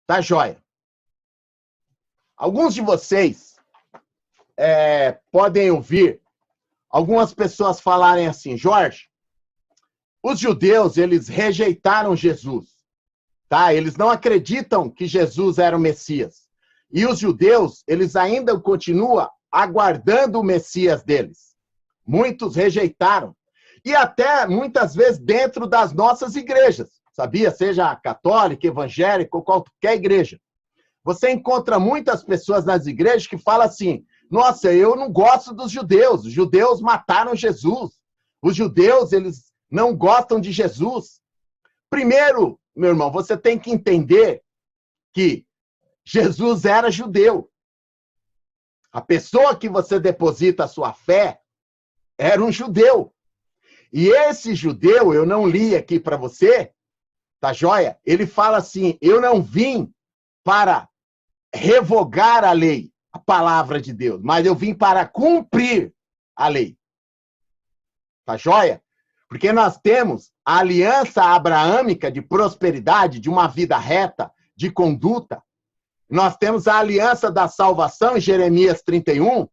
Tá joia. Alguns de vocês podem ouvir algumas pessoas falarem assim: Jorge, os judeus, eles rejeitaram Jesus, tá? Eles não acreditam que Jesus era o Messias. E os judeus, eles ainda continuam aguardando o Messias deles. Muitos rejeitaram. E até, muitas vezes, dentro das nossas igrejas, sabia? Seja católica, evangélica ou qualquer igreja. Você encontra muitas pessoas nas igrejas que falam assim: nossa, eu não gosto dos judeus. Os judeus mataram Jesus. Os judeus, eles não gostam de Jesus. Primeiro, meu irmão, você tem que entender que Jesus era judeu. A pessoa que você deposita a sua fé era um judeu. E esse judeu, eu não li aqui para você, tá joia? Ele fala assim: eu não vim para revogar a lei, a palavra de Deus, mas eu vim para cumprir a lei. Tá joia? Porque nós temos a aliança abraâmica de prosperidade, de uma vida reta, de conduta. Nós temos a aliança da salvação em Jeremias 31,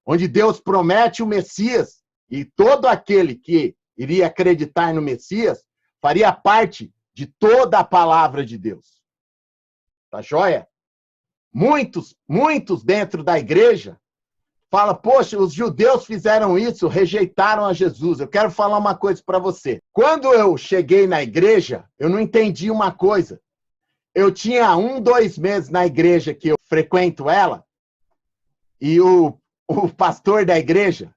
onde Deus promete o Messias, e todo aquele que iria acreditar no Messias faria parte de toda a palavra de Deus. Tá joia? Muitos dentro da igreja falam: poxa, os judeus fizeram isso, rejeitaram a Jesus. Eu quero falar uma coisa para você. Quando eu cheguei na igreja, eu não entendi uma coisa. Eu tinha 2 meses na igreja que eu frequento ela, e o pastor da igreja,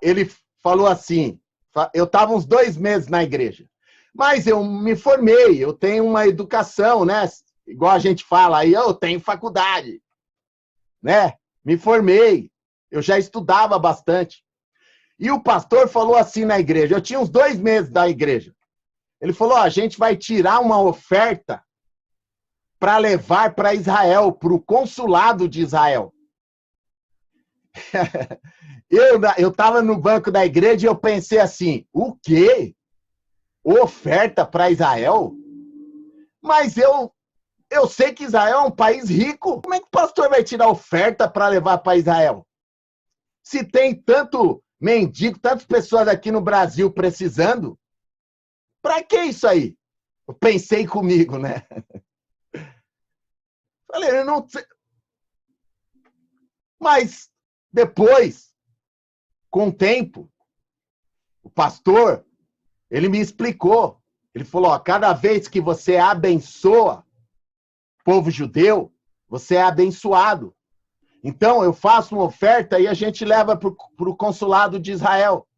ele falou assim, eu estava uns 2 meses na igreja, mas eu me formei, eu tenho uma educação, né? Igual a gente fala aí, eu tenho faculdade, né? Me formei, eu já estudava bastante. E o pastor falou assim na igreja, eu tinha uns 2 meses da igreja. Ele falou: a gente vai tirar uma oferta para levar para Israel, para o consulado de Israel. Eu estava no banco da igreja e eu pensei assim: o quê? Oferta para Israel? Mas eu sei que Israel é um país rico. Como é que o pastor vai tirar oferta para levar para Israel? Se tem tanto mendigo, tantas pessoas aqui no Brasil precisando, para que isso aí? Eu pensei comigo, né? Falei, eu não sei. Mas depois, com o tempo, o pastor, ele me explicou. Ele falou: ó, cada vez que você abençoa o povo judeu, você é abençoado. Então, eu faço uma oferta e a gente leva para o consulado de Israel.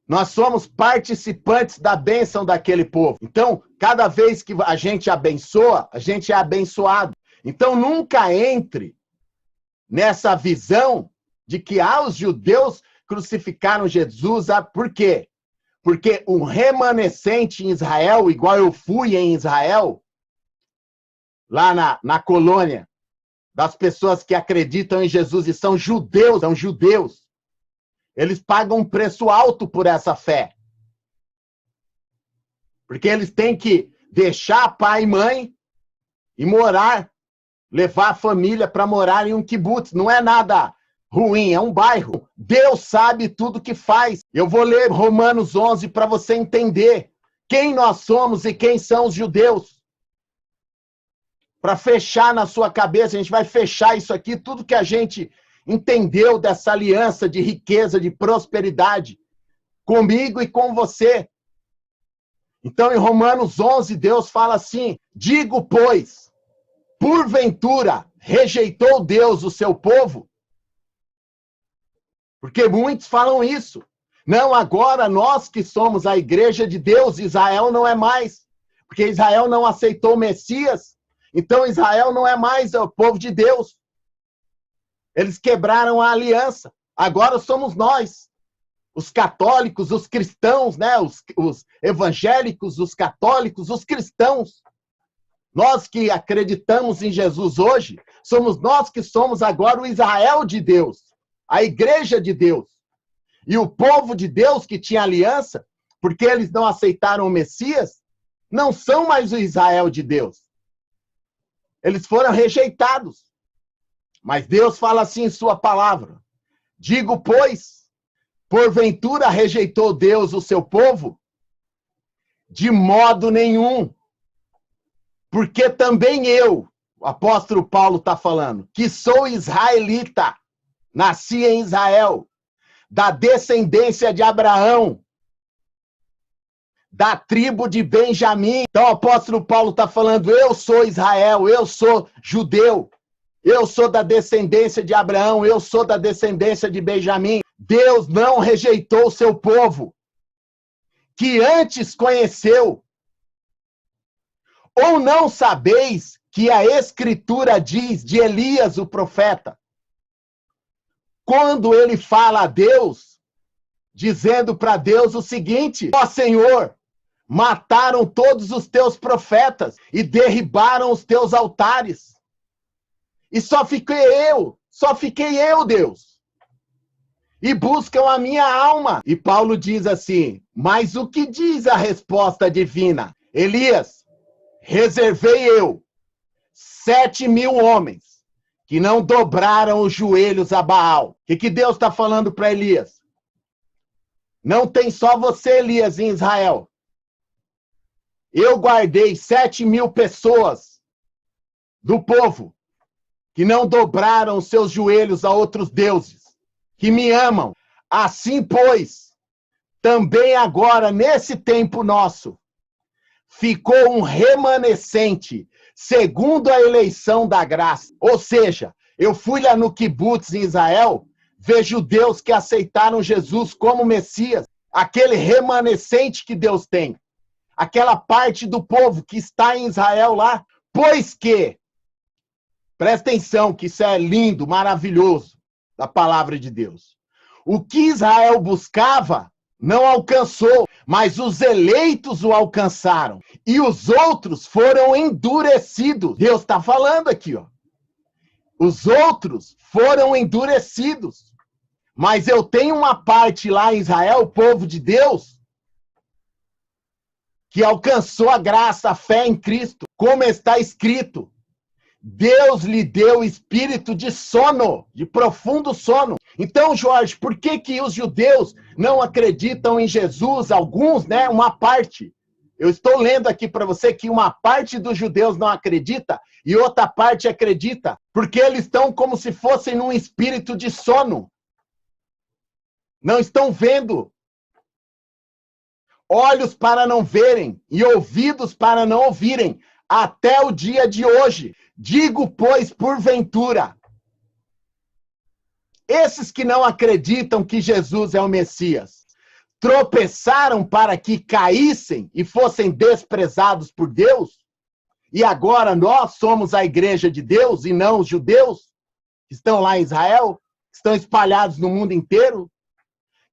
Nós somos participantes da bênção daquele povo. Então, cada vez que a gente abençoa, a gente é abençoado. Então, nunca entre nessa visão de que os judeus crucificaram Jesus. Por quê? Porque um remanescente em Israel, igual eu fui em Israel, lá na colônia, das pessoas que acreditam em Jesus e são judeus, eles pagam um preço alto por essa fé. Porque eles têm que deixar pai e mãe e morar, levar a família para morar em um kibutz. Não é nada ruim, é um bairro. Deus sabe tudo que faz. Eu vou ler Romanos 11 para você entender quem nós somos e quem são os judeus. Para fechar na sua cabeça, a gente vai fechar isso aqui, tudo que a gente entendeu dessa aliança de riqueza, de prosperidade, comigo e com você. Então, em Romanos 11, Deus fala assim: digo, pois, porventura rejeitou Deus o seu povo? Porque muitos falam isso. Não, agora nós que somos a igreja de Deus, Israel não é mais. Porque Israel não aceitou o Messias. Então, Israel não é mais o povo de Deus. Eles quebraram a aliança. Agora somos nós, os católicos, os cristãos, né? Os evangélicos, os católicos, os cristãos. Nós que acreditamos em Jesus hoje, somos nós que somos agora o Israel de Deus, a igreja de Deus. E o povo de Deus que tinha aliança, porque eles não aceitaram o Messias, não são mais o Israel de Deus. Eles foram rejeitados. Mas Deus fala assim em sua palavra: digo, pois, porventura rejeitou Deus o seu povo? De modo nenhum. Porque também eu, o apóstolo Paulo está falando, que sou israelita, nasci em Israel, da descendência de Abraão, da tribo de Benjamim. Então o apóstolo Paulo está falando: eu sou Israel, eu sou judeu, eu sou da descendência de Abraão, eu sou da descendência de Benjamim. Deus não rejeitou o seu povo, que antes conheceu. Ou não sabeis que a Escritura diz de Elias, o profeta, quando ele fala a Deus, dizendo para Deus o seguinte: ó Senhor, mataram todos os teus profetas e derribaram os teus altares. E só fiquei eu, Deus. E buscam a minha alma. E Paulo diz assim: mas o que diz a resposta divina? Elias, reservei eu 7.000 homens que não dobraram os joelhos a Baal. O que Deus está falando para Elias? Não tem só você, Elias, em Israel. Eu guardei 7.000 pessoas do povo que não dobraram os seus joelhos a outros deuses, que me amam. Assim, pois, também agora, nesse tempo nosso, ficou um remanescente, segundo a eleição da graça. Ou seja, eu fui lá no Kibutz em Israel, ver judeus que aceitaram Jesus como Messias, aquele remanescente que Deus tem, aquela parte do povo que está em Israel lá, pois que, presta atenção que isso é lindo, maravilhoso, da palavra de Deus. O que Israel buscava não alcançou, mas os eleitos o alcançaram. E os outros foram endurecidos. Deus está falando aqui, ó. Os outros foram endurecidos. Mas eu tenho uma parte lá em Israel, o povo de Deus, que alcançou a graça, a fé em Cristo. Como está escrito: Deus lhe deu espírito de sono, de profundo sono. Então, Jorge, por que os judeus não acreditam em Jesus? Alguns, né? Uma parte. Eu estou lendo aqui para você que uma parte dos judeus não acredita e outra parte acredita, porque eles estão como se fossem num espírito de sono. Não estão vendo. Olhos para não verem e ouvidos para não ouvirem, até o dia de hoje. Digo, pois, porventura, esses que não acreditam que Jesus é o Messias, tropeçaram para que caíssem e fossem desprezados por Deus? E agora nós somos a igreja de Deus e não os judeus que estão lá em Israel, que estão espalhados no mundo inteiro,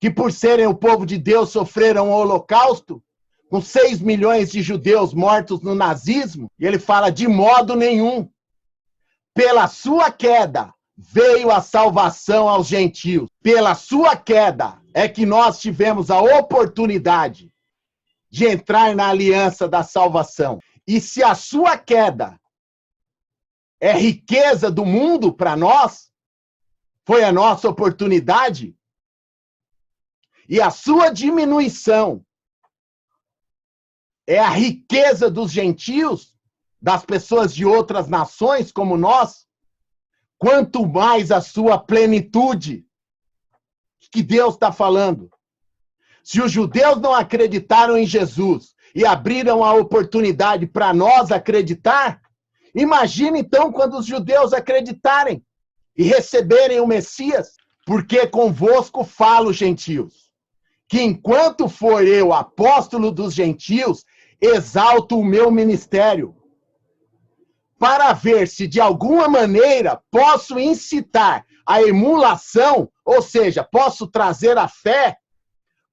que por serem o povo de Deus sofreram o holocausto, com 6 milhões de judeus mortos no nazismo. E ele fala: de modo nenhum. Pela sua queda veio a salvação aos gentios. Pela sua queda é que nós tivemos a oportunidade de entrar na aliança da salvação. E se a sua queda é riqueza do mundo para nós, foi a nossa oportunidade, e a sua diminuição é a riqueza dos gentios, das pessoas de outras nações como nós, quanto mais a sua plenitude. Que Deus está falando. Se os judeus não acreditaram em Jesus e abriram a oportunidade para nós acreditar, imagine então quando os judeus acreditarem e receberem o Messias. Porque convosco falo, gentios, que enquanto for eu apóstolo dos gentios, exalto o meu ministério, para ver se de alguma maneira posso incitar a emulação, ou seja, posso trazer a fé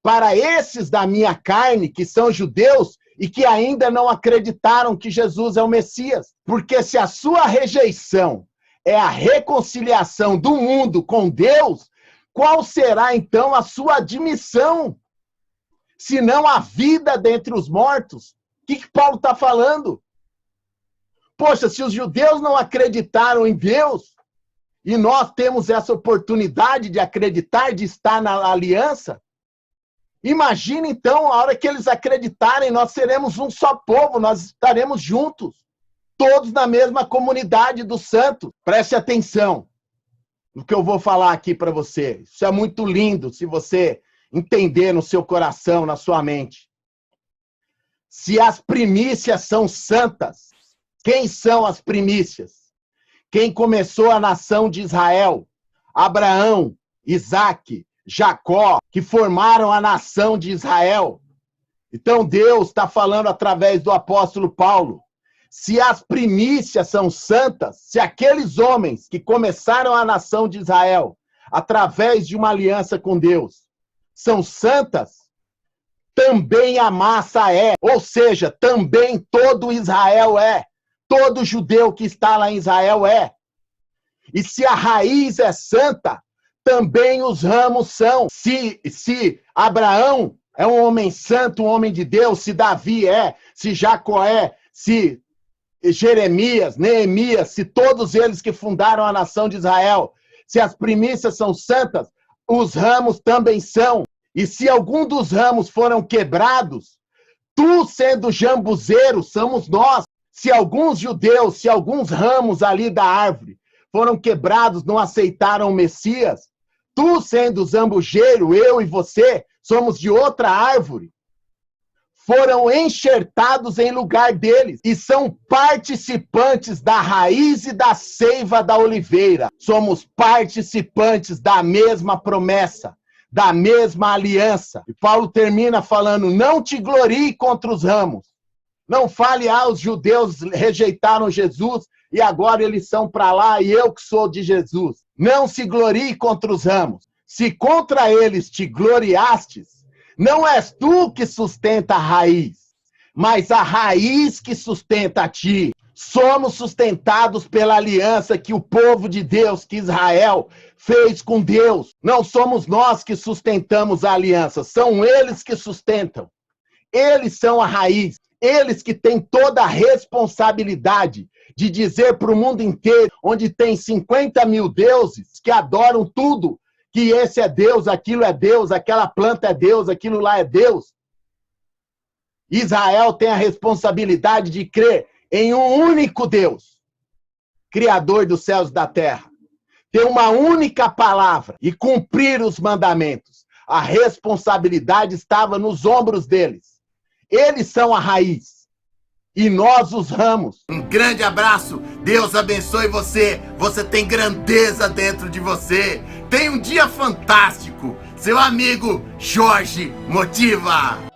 para esses da minha carne, que são judeus e que ainda não acreditaram que Jesus é o Messias. Porque se a sua rejeição é a reconciliação do mundo com Deus, qual será então a sua admissão? Se não a vida dentre os mortos, que Paulo está falando? Poxa, se os judeus não acreditaram em Deus, e nós temos essa oportunidade de acreditar, de estar na aliança, imagina então, a hora que eles acreditarem, nós seremos um só povo, nós estaremos juntos, todos na mesma comunidade dos santos. Preste atenção no que eu vou falar aqui para você. Isso é muito lindo, se você entender no seu coração, na sua mente. Se as primícias são santas, quem são as primícias? Quem começou a nação de Israel? Abraão, Isaque, Jacó, que formaram a nação de Israel. Então Deus está falando através do apóstolo Paulo. Se as primícias são santas, se aqueles homens que começaram a nação de Israel, através de uma aliança com Deus, são santas, também a massa é, ou seja, também todo Israel é, todo judeu que está lá em Israel é. E se a raiz é santa, também os ramos são. Se Abraão é um homem santo, um homem de Deus, se Davi é, se Jacó é, se Jeremias, Neemias, se todos eles que fundaram a nação de Israel, se as primícias são santas, os ramos também são. E se algum dos ramos foram quebrados, tu sendo jambuzeiro, somos nós. Se alguns judeus, se alguns ramos ali da árvore foram quebrados, não aceitaram o Messias, tu sendo zambujeiro, eu e você, somos de outra árvore, foram enxertados em lugar deles e são participantes da raiz e da seiva da oliveira. Somos participantes da mesma promessa, da mesma aliança. E Paulo termina falando, não te glorie contra os ramos. Não fale, os judeus rejeitaram Jesus e agora eles são para lá e eu que sou de Jesus. Não se glorie contra os ramos. Se contra eles te gloriastes, não és tu que sustenta a raiz, mas a raiz que sustenta a ti. Somos sustentados pela aliança que o povo de Deus, que Israel, fez com Deus. Não somos nós que sustentamos a aliança, são eles que sustentam. Eles são a raiz, eles que têm toda a responsabilidade de dizer para o mundo inteiro, onde tem 50 mil deuses que adoram tudo, que esse é Deus, aquilo é Deus, aquela planta é Deus, aquilo lá é Deus. Israel tem a responsabilidade de crer em um único Deus, Criador dos céus e da terra. Ter uma única palavra e cumprir os mandamentos. A responsabilidade estava nos ombros deles. Eles são a raiz. E nós os ramos. Um grande abraço. Deus abençoe você. Você tem grandeza dentro de você. Tenha um dia fantástico. Seu amigo Jorge Motiva.